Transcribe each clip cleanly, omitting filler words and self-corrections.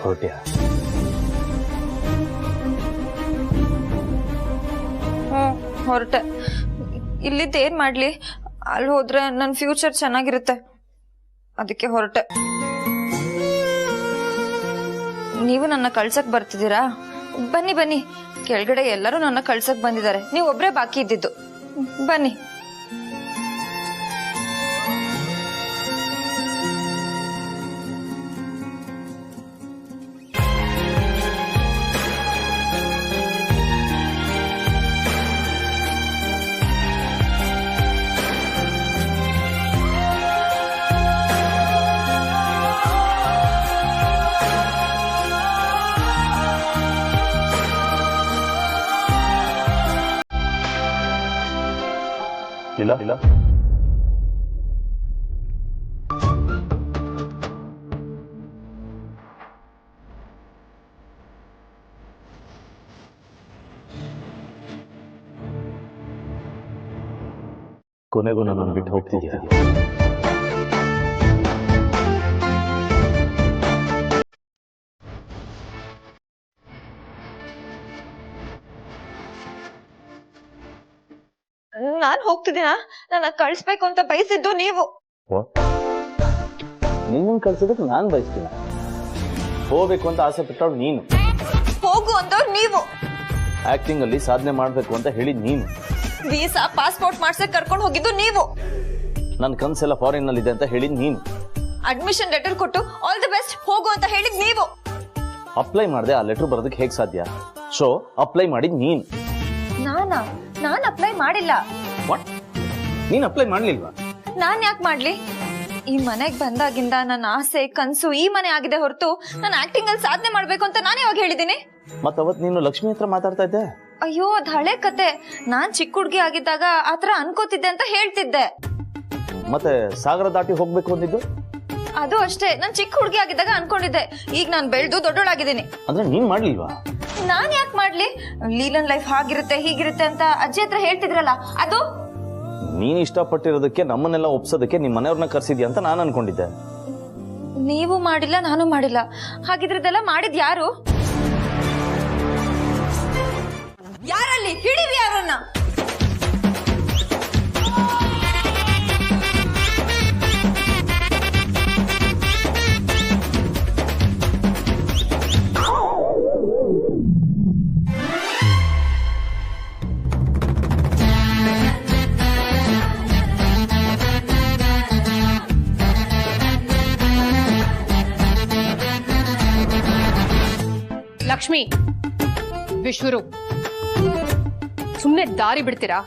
ಹೊರಟ್ಯಾ? ಹೊರಟೆ. ಇಲ್ಲಿದ್ದು ಏನ್ ಮಾಡ್ಲಿ? ಅಲ್ಲಿ ಹೋದ್ರೆ ನನ್ನ ಫ್ಯೂಚರ್ ಚೆನ್ನಾಗಿರುತ್ತೆ, ಅದಕ್ಕೆ ಹೊರಟೆ. ನೀವು ನನ್ನ ಕಳ್ಸಕ್ ಬರ್ತಿದ್ದೀರಾ? ಬನ್ನಿ ಬನ್ನಿ, ಕೆಳಗಡೆ ಎಲ್ಲರೂ ನನ್ನ ಕಳ್ಸಕ್ ಬಂದಿದ್ದಾರೆ, ನೀವು ಒಬ್ರೇ ಬಾಕಿ ಇದ್ದಿದ್ದು. ಬನ್ನಿ. ಇಲ್ಲ ಇಲ್ಲ, ಕೊನೆಗೂ ನನ್ನನ್ನು ಬಿಟ್ಟು ಹೋಗ್ತಿದ್ಯಾ? ನಾನ್ ಹೋಗ್ತಿದ್ದೀನ? ನನ್ನ ಕಳ್ಸ್ಬೇಕು ಅಂತ ಬಯಸಿದ್ದು ನೀವು. ನೀನು ಕಳ್ಸೋದಕ್ಕೆ ನಾನು ಬಯಸ್ತೀನಿ. ಹೋಗ್ಬೇಕು ಅಂತ ಆಸೆ ಪಟ್ಟವ್ರು ನೀನು. ಹೋಗು ಅಂತವ್ರು ನೀವು. ಆಕ್ಟಿಂಗ್ ಅಲ್ಲಿ ಸಾಧನೆ ಮಾಡ್ಬೇಕು ಅಂತ ಹೇಳಿದ್ ನೀನು. ವೀಸಾ ಪಾಸ್ಪೋರ್ಟ್ ಮಾಡ್ಸಕ್ ಕರ್ಕೊಂಡು ಹೋಗಿದ್ದು ನೀವು. ನನ್ನ ಕನ್ಸೆಲ್ಲ ಫಾರಿನ್ ನಲ್ಲಿ ಇದೆ ಅಂತ ಹೇಳಿದ್ ನೀನು. ಅಡ್ಮಿಷನ್ ಲೆಟರ್ ಕೊಟ್ಟು ಆಲ್ ದಿ ಬೆಸ್ಟ್ ಹೋಗು ಅಂತ ಹೇಳಿದ್ ನೀವು. ಅಪ್ಲೈ ಮಾಡ್ದೆ ಆ ಲೆಟರ್ ಬರೋದಕ್ಕೆ ಹೇಗ್ ಸಾಧ್ಯ? ಸೊ ಅಪ್ಲೈ ಮಾಡಿದ್ ನೀನು. ನಾನ್ ಅಪ್ಲೈ ಮಾಡಿಲ್ಲ. ವಾಟ್? ನೀನ್ ಅಪ್ಲೈ ಮಾಡ್ಲಿಲ್ವಾ? ನಾನ್ ಯಾಕೆ ಮಾಡ್ಲಿ? ಈ ಮನೆಗ್ ಬಂದಾಗಿಂದ ನನ್ನ ಆಸೆ ಕನ್ಸು ಈ ಮನೆ ಆಗಿದೆ ಹೊರತು ನಾನು ಆಕ್ಟಿಂಗ್ ಅಲ್ಲಿ ಸಾಧನೆ ಮಾಡ್ಬೇಕು ಅಂತ ನಾನು ಯಾವಾಗ ಹೇಳಿದೀನಿ? ಮತ್ ಅವತ್ ನೀನು ಲಕ್ಷ್ಮಿ ಹತ್ರ ಮಾತಾಡ್ತಾ ಇದ್ದೆ. ಅಯ್ಯೋ, ಅದ್ ಹಳೆ ಕತೆ. ನಾನ್ ಚಿಕ್ಕ ಹುಡ್ಗಿ ಆಗಿದ್ದಾಗ ಆತರ ಅನ್ಕೋತಿದ್ದೆ ಅಂತ ಹೇಳ್ತಿದ್ದೆ. ಮತ್ತೆ ಸಾಗರ ದಾಟಿ ಹೋಗ್ಬೇಕು ಅಂದಿದ್ದು? ಅದು ಅಷ್ಟೇ, ನಾನ್ ಚಿಕ್ಕ ಹುಡ್ಗಿ ಆಗಿದ್ದಾಗ ಅನ್ಕೊಂಡಿದ್ದೆ. ಈಗ ನಾನ್ ಬೆಳ್ದು ದೊಡ್ಡೋಳಾಗಿದ್ದೀನಿ. ಅಂದ್ರೆ ನೀನ್ ಮಾಡ್ಲಿಲ್ವಾ? ನಾನ್ ಯಾಕೆ ಮಾಡ್ಲಿ? ಲೀಲನ್ ಲೈಫ್ ಹಾಗಿರುತ್ತೆ ಹೀಗಿರುತ್ತೆ ಅಂತ ಅಜ್ಜಿ ಹತ್ರ ಹೇಳ್ತಿದ್ರಲ್ಲ, ಅದು ನೀನ್ ಇಷ್ಟಪಟ್ಟಿರೋದಕ್ಕೆ ನಮ್ಮನ್ನೆಲ್ಲ ಒಪ್ಸೋದಕ್ಕೆ ನಿಮ್ ಮನೆಯವ್ರನ್ನ ಕರ್ಸಿದ್ಯಾ ಅಂತ ನಾನು ಅನ್ಕೊಂಡಿದ್ದೆ. ನೀವು ಮಾಡಿಲ್ಲ, ನಾನು ಮಾಡಿಲ್ಲ. ಹಾಗಿದ್ರದೆಲ್ಲ ಮಾಡಿದ್ ಯಾರು? ಯಾರಲ್ಲಿ? ಹಿಡಿವಿ ಯಾರನ್ನ? ಲಕ್ಷ್ಮಿ, ವಿಶ್ವರು, ಸುಮ್ನೆ ದಾರಿ ಬಿಡ್ತೀರಾ?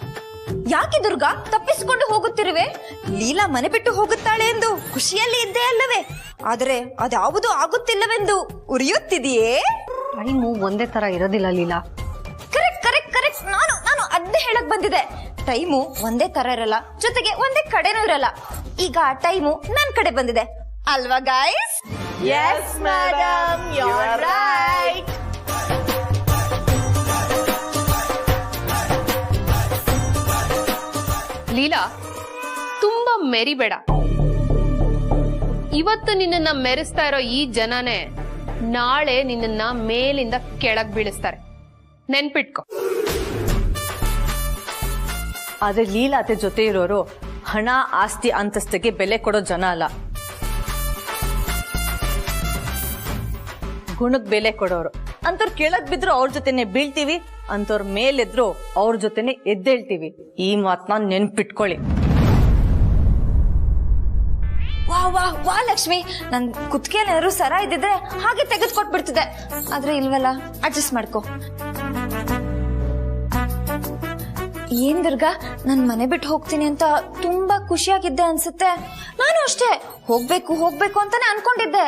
ಯಾಕೆ ದುರ್ಗಾ ತಪ್ಪಿಸಿಕೊಂಡು ಹೋಗುತ್ತಿರುವೆ? ಲೀಲಾ ಮನೆ ಬಿಟ್ಟು ಹೋಗುತ್ತಾಳೆ ಎಂದು ಖುಷಿಯಲ್ಲಿ ಇದ್ದೇ ಅಲ್ಲವೇ? ಆದರೆ ಅದ್ಯಾವುದು ಆಗುತ್ತಿಲ್ಲವೆಂದು ಉರಿಯುತ್ತಿದೆಯೇ? ಟೈಮು ಒಂದೇ ತರ ಇರೋದಿಲ್ಲ ಲೀಲಾ. Correct correct correct. ನಾನು ಅದೇ ಹೇಳಕ್ ಬಂದಿದೆ. ಟೈಮು ಒಂದೇ ತರ ಇರಲ್ಲ, ಜೊತೆಗೆ ಒಂದೇ ಕಡೆನೂ ಇರಲ್ಲ. ಈಗ ಆ ಟೈಮು ನನ್ ಕಡೆ ಬಂದಿದೆ ಅಲ್ವಾ guys? Yes, madam, you're right. Leela, ತುಂಬಾ ಮೆರಿಬೇಡ. ಇವತ್ತು ನಿನ್ನನ್ನ ಮೆರೆಸ್ತಾ ಇರೋ ಈ ಜನನೇ ನಾಳೆ ನಿನ್ನನ್ನ ಮೇಲಿಂದ ಕೆಳಗ್ ಬೀಳಿಸ್ತಾರೆ, ನೆನ್ಪಿಟ್ಕೊ. ಆದ್ರೆ ಲೀಲಾತೆ ಜೊತೆ ಇರೋರು ಹಣ ಆಸ್ತಿ ಅಂತಸ್ತಿಗೆ ಬೆಲೆ ಕೊಡೋ ಜನ ಅಲ್ಲ, ಗುಣಕ್ ಬೆಲೆ ಕೊಡೋರು. ಅಂತವ್ರ ಕೆಳಗ್ ಬಿದ್ರು ಅವ್ರ ಜೊತೆನೆ ಬೀಳ್ತೀವಿ, ಅಂತವ್ರ ಮೇಲೆದ್ರು ಅವ್ರ ಜೊತೆನೆ ಎದ್ದೇಳ್ತೀವಿ. ಈ ಮಾತನ್ನ ನೆನ್ಪಿಟ್ಕೊಳ್ಳಿ. ವಾ ವಾ ವಾ ಲಕ್ಷ್ಮಿ, ನನ್ ಕುತ್ತಿಗೆಯಲ್ಲಿ ಏನಾದ್ರು ಸರ ಇದ್ದಿದ್ರೆ ಹಾಗೆ ತೆಗೆದುಕೊಟ್ಬಿಡ್ತಿದ್ದೆ. ಆದ್ರೆ ಇಲ್ವಲ್ಲ, ಅಡ್ಜಸ್ಟ್ ಮಾಡ್ಕೊ. ಏನ್ ದುರ್ಗಾ, ನನ್ ಮನೆ ಬಿಟ್ಟು ಹೋಗ್ತೀನಿ ಅಂತ ತುಂಬಾ ಖುಷಿಯಾಗಿದ್ದೆ ಅನ್ಸುತ್ತೆ. ನಾನು ಅಷ್ಟೇ ಹೋಗ್ಬೇಕು ಹೋಗ್ಬೇಕು ಅಂತಾನೆ ಅನ್ಕೊಂಡಿದ್ದೆ.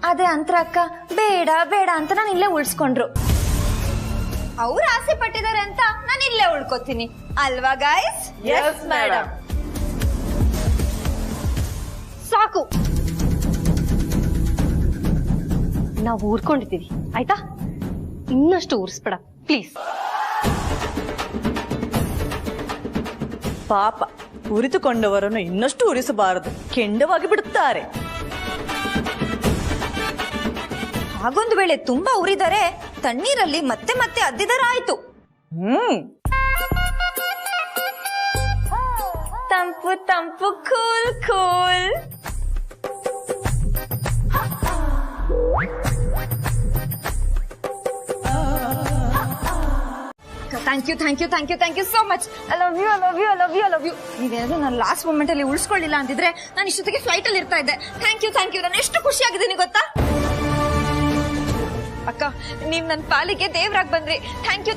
ಆದ್ರೆ ಅಂತರ ಅಕ್ಕ ಬೇಡ ಬೇಡ ಅಂತ ನಾನು ಇಲ್ಲೇ ಉಳಿಸ್ಕೊಂಡ್ರು. ಅವ್ರು ಆಸೆ ಪಟ್ಟಿದ್ದಾರೆ ಅಂತ ನಾನು ಇಲ್ಲೇ ಉಳ್ಕೋತೀನಿ ಅಲ್ವಾ ಗೈಸ್? Yes, madam. ಸಾಕು, ನಾವು ಊರ್ಕೊಂಡಿದ್ದೀವಿ ಆಯ್ತಾ? ಇನ್ನಷ್ಟು ಊರ್ಸ್ಬೇಡ ಪ್ಲೀಸ್. ಪಾಪ, ಉರಿದುಕೊಂಡವರನ್ನು ಇನ್ನಷ್ಟು ಉರಿಸಬಾರದು, ಕೆಂಡವಾಗಿ ಬಿಡುತ್ತಾರೆ. ಹಾಗೊಂದು ವೇಳೆ ತುಂಬಾ ಉರಿದರೆ ತಣ್ಣೀರಲ್ಲಿ ಮತ್ತೆ ಮತ್ತೆ ಅದ್ದಿದರ ಆಯ್ತು. ತಂಪು ತಂಪು cool cool. Thank you so much. I love you. ನೀವೇನಾದ್ರೂ ನಾನು ಲಾಸ್ಟ್ ಮೂಮೆಂಟ್ ಅಲ್ಲಿ ಉಳಿಸ್ಕೊಳ್ಳಿಲ್ಲ ಅಂತಿದ್ರೆ ನಾನು ಇಷ್ಟೊತ್ತಿಗೆ ಫ್ಲೈಟ್ ಅಲ್ಲಿ ಇರ್ತಾ ಇದ್ದೆ. Thank you. ನಾನು ಎಷ್ಟು ಖುಷಿಯಾಗಿದ್ದೀನಿ ಗೊತ್ತಾ ಅಕ್ಕ. ನೀವ್ ನನ್ನ ಪಾಲಿಗೆ ದೇವ್ರಾಗ್ ಬಂದ್ರಿ. Thank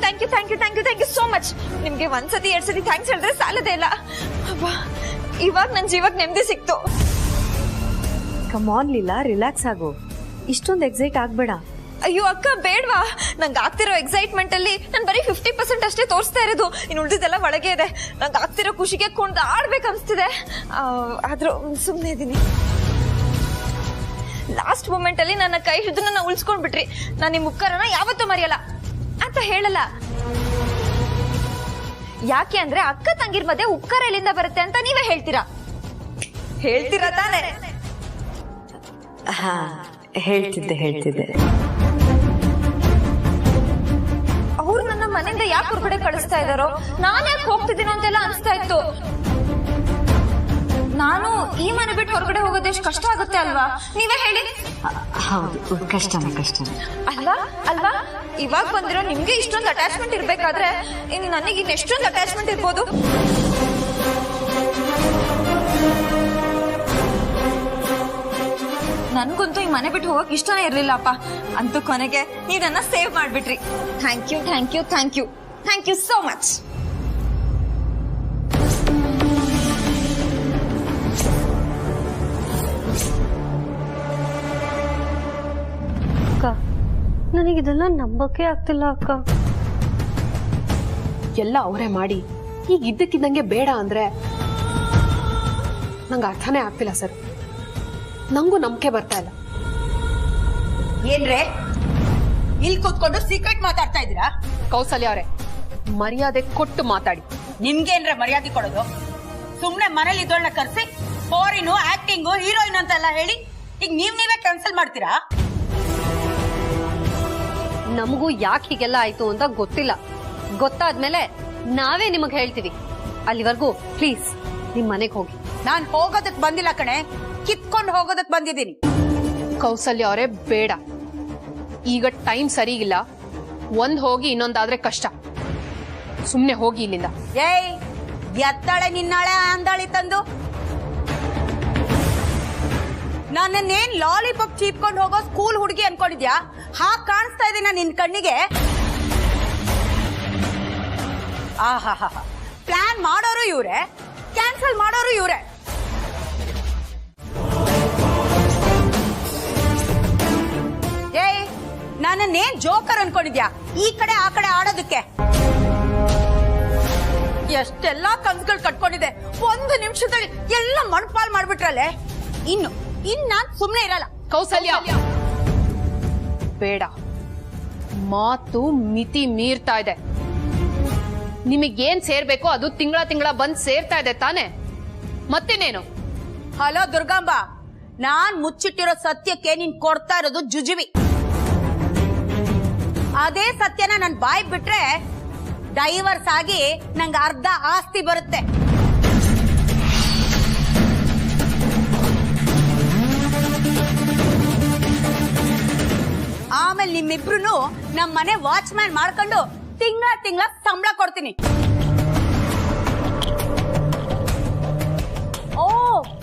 you so much. ನಿಮ್ಗೆ ಒಂದ್ಸತಿ 2 ಸತಿ ಥ್ಯಾಂಕ್ಸ್ ಹೇಳಿದ್ರೆ ಸಾಲದೇ ಇಲ್ಲ. ಇವಾಗ ನನ್ ಜೀವಕ್ಕೆ ನೆಮ್ಮದಿ ಸಿಕ್ತು. ಕಮಾನ್ ಲೀಲಾ, ರಿಲ್ಯಾಕ್ಸ್ ಆಗು. ಇಷ್ಟೊಂದು ಎಕ್ಸೈಟ್ ಆಗ್ಬೇಡ. ಅಯ್ಯೋ ಅಕ್ಕ ಬೇಡ್ವಾ, ನಂಗೆ ಆಗ್ತಿರೋ ಎಕ್ಸೈಟ್ಮೆಂಟ್ ಅಲ್ಲಿ ನಾನು ಬರೀ 50% ಅಷ್ಟೇ ತೋರಿಸ್ತಾ ಇರೋದು. ಇನ್ನು ಉಳಿದಿದ್ದೆಲ್ಲ ಒಳಗೆ ಇದೆ. ನಂಗೆ ಆಗ್ತಿರೋ ಖುಷಿಗೆ ಕುಣ್ದು ಆಡ್ಬೇಕು ಅನ್ಸ್ತಿದೆ. ಆದ್ರೂ ಸುಮ್ಮನೆ ಇದೀನಿ. ಲಾಸ್ಟ್ ಮೂಮೆಂಟ್ ಅಲ್ಲಿ ನನ್ನ ಕೈ ಹಿಡಿದು ನನ್ನ ಉಳಿಸ್ಕೊಂಡ್ಬಿಟ್ರಿ. ನಾನು ನಿಮ್ ಉಪಕಾರನ ಯಾವತ್ತೂ ಮರೆಯಲ್ಲ ಅಂತ ಹೇಳಲ್ಲ. ಯಾಕೆ ಅಂದ್ರೆ ಅಕ್ಕ ತಂಗಿರ್ ಮಧ್ಯೆ ಉಪಕಾರ ಎಲ್ಲಿಂದ ಬರುತ್ತೆ ಅಂತ ನೀವೇ ಹೇಳ್ತೀರಾ ತಾನೇ? ಹೇಳ್ತಿದ್ದೆ. ಅವ್ರು ನನ್ನ ಮನೆಯಿಂದ ಯಾಕೆ ಹೊರಗಡೆ ಕಳಿಸ್ತಾ ಇದಾರೋ, ನಾನ್ ಯಾಕೆ ಹೋಗ್ತಿದ್ದೀನೋ ಅಂತೆಲ್ಲ ಅನ್ಸ್ತಾ ಇತ್ತು. ನಾನು ಈ ಮನೆ ಬಿಟ್ಟು ಹೊರಗಡೆ ಹೋಗೋದು ಎಷ್ಟು ಕಷ್ಟ ಆಗುತ್ತೆ ಅಲ್ವಾ? ನೀವೇ ಹೇಳಿ. ಹೌದು, ಕಷ್ಟನೇ. ಅಲ್ವಾ ಇವಾಗ ಬಂದಿರೋ ನಿಮ್ಗೆ ಇಷ್ಟೊಂದು ಅಟ್ಯಾಚ್ಮೆಂಟ್ ಇರ್ಬೇಕಾದ್ರೆ ಇನ್ನು ನನಗೆ ಇನ್ನು ಎಷ್ಟೊಂದು ಅಟ್ಯಾಚ್ಮೆಂಟ್ ಇರ್ಬೋದು. ನನ್ಗಂತೂ ಈ ಮನೆ ಬಿಟ್ಟು ಹೋಗಕ್ ಇಷ್ಟನೇ ಇರ್ಲಿಲ್ಲಪ್ಪ. ಅಂತೂ ಕೊನೆಗೆ ನೀವ್ ನನ್ನ ಸೇವ್ ಮಾಡ್ಬಿಟ್ರಿ. Thank you so much. ಅಕ್ಕ, ನನಗಿದೆಲ್ಲ ನಂಬಕ್ಕೆ ಆಗ್ತಿಲ್ಲ ಅಕ್ಕ. ಎಲ್ಲ ಅವರೇ ಮಾಡಿ ಈಗ ಇದ್ದಕ್ಕಿದ್ದಂಗೆ ಬೇಡ ಅಂದ್ರೆ ನಂಗೆ ಅರ್ಥನೇ ಆಗ್ತಿಲ್ಲ ಸರ್. ನಂಗೂ ನಂಬಿಕೆ ಬರ್ತಾ ಇಲ್ಲ. ಏನ್ರೆ ಇಲ್ಲಿ ಕೂತ್ಕೊಂಡು ಸೀಕ್ರೆಟ್ ಮಾತಾಡ್ತಾ ಇದ್ದೀರಾ? ಕೌಸಲ್ಯ ಅವರೇ, ಮರ್ಯಾದೆ ಕೊಟ್ಟು ಮಾತಾಡಿ. ನಿಮ್ಗೇನ್ರೆ ಮರ್ಯಾದೆ ಕೊಡೋದು? ಸುಮ್ನೆ ಮನೇಲಿ ಇದ್ದೋಳ್ನ ಕರ್ಸಿ ಫಾರಿನು, ಆಕ್ಟಿಂಗು, ಹೀರೋಯಿನ್ ಅಂತೆಲ್ಲ ಹೇಳಿ ಈಗ ನೀವೇ ಕ್ಯಾನ್ಸಲ್ ಮಾಡ್ತೀರಾ? ನಮಗೂ ಯಾಕೆ ಹೀಗೆಲ್ಲ ಆಯ್ತು ಅಂತ ಗೊತ್ತಿಲ್ಲ. ಗೊತ್ತಾದ್ಮೇಲೆ ನಾವೇ ನಿಮಗ್ ಹೇಳ್ತೀವಿ. ಅಲ್ಲಿವರೆಗೂ ಪ್ಲೀಸ್ ನಿಮ್ ಮನೆಗೆ ಹೋಗಿ. ನಾನ್ ಹೋಗೋದಕ್ ಬಂದಿಲ್ಲ ಕಣೆ, ಕಿತ್ಕೊಂಡು ಹೋಗೋದಕ್ ಬಂದಿದ್ದೀನಿ. ಕೌಸಲ್ಯ ಅವರೇ ಬೇಡ, ಈಗ ಟೈಮ್ ಸರಿಗಿಲ್ಲ. ಒಂದ್ ಹೋಗಿ ಇನ್ನೊಂದಾದ್ರೆ ಕಷ್ಟ. ಸುಮ್ನೆ ಹೋಗಿ ಇಲ್ಲಿಂದ. ಏಯ್, ಎತ್ತಾಳೆ ನಿನ್ನಾಳೆ ಅಂದಾಳಿ ತಂದು ನನ್ನೇನ್ ಲಾಲಿಪಾಪ್ ಚೀಪ್ಕೊಂಡು ಹೋಗೋ ಸ್ಕೂಲ್ ಹುಡುಗಿ ಅನ್ಕೊಂಡಿದ್ಯಾ? ಹಾಗ್ ಕಾಣಿಸ್ತಾ ಇದೀನ ನಿನ್ ಕಣ್ಣಿಗೆ? ಆಹಾ, ಪ್ಲಾನ್ ಮಾಡೋರು ಇವ್ರೆ, ಕ್ಯಾನ್ಸಲ್ ಮಾಡೋರು ಇವ್ರೆ. ಏಯ್, ನನ್ನೇನ್ ಜೋಕರ್ ಅನ್ಕೊಂಡಿದ್ಯಾ ಈ ಕಡೆ ಆ ಕಡೆ ಆಡೋದಕ್ಕೆ? ಎಷ್ಟೆಲ್ಲಾ ಕನ್ಸುಗಳು ಕಟ್ಕೊಂಡಿದೆ, 1 ನಿಮಿಷದಲ್ಲಿ ಎಲ್ಲ ಮಣ್ಪಾಲ್ ಮಾಡ್ಬಿಟ್ರಲ್ಲೇ. ಇನ್ನು ನಾನ್ ಸುಮ್ನೆ ಇರಲ್ಲ. ಕೌಸಲ್ಯ ಬೇಡ, ಮಾತು ಮಿತಿ ಮೀರ್ತಾ ಇದೆ. ನಿಮಗೇನ್ ಸೇರ್ಬೇಕೋ ಅದು ತಿಂಗಳ ಬಂದ್ ಸೇರ್ತಾ ಇದೆ ತಾನೆ? ಮತ್ತಿನ್ನೇನು? ಹಲೋ ದುರ್ಗಾಂಬ, ನಾನ್ ಮುಚ್ಚಿಟ್ಟಿರೋ ಸತ್ಯಕ್ಕೆ ನೀನ್ ಕೊಡ್ತಾ ಇರೋದು ಜುಜುವಿ. ಅದೇ ಸತ್ಯನ ನನ್ ಬಾಯ್ ಬಿಟ್ರೆ ಡೈವರ್ಸ್ ಆಗಿ ನಂಗೆ ಅರ್ಧ ಆಸ್ತಿ ಬರುತ್ತೆ. ಆಮೇಲೆ ನಿಮ್ಮಿಬ್ರು ನಮ್ ಮನೆ ವಾಚ್ಮ್ಯಾನ್ ಮಾಡ್ಕೊಂಡು ತಿಂಗಳ ಸಂಬಳ ಕೊಡ್ತೀನಿ. ಓ,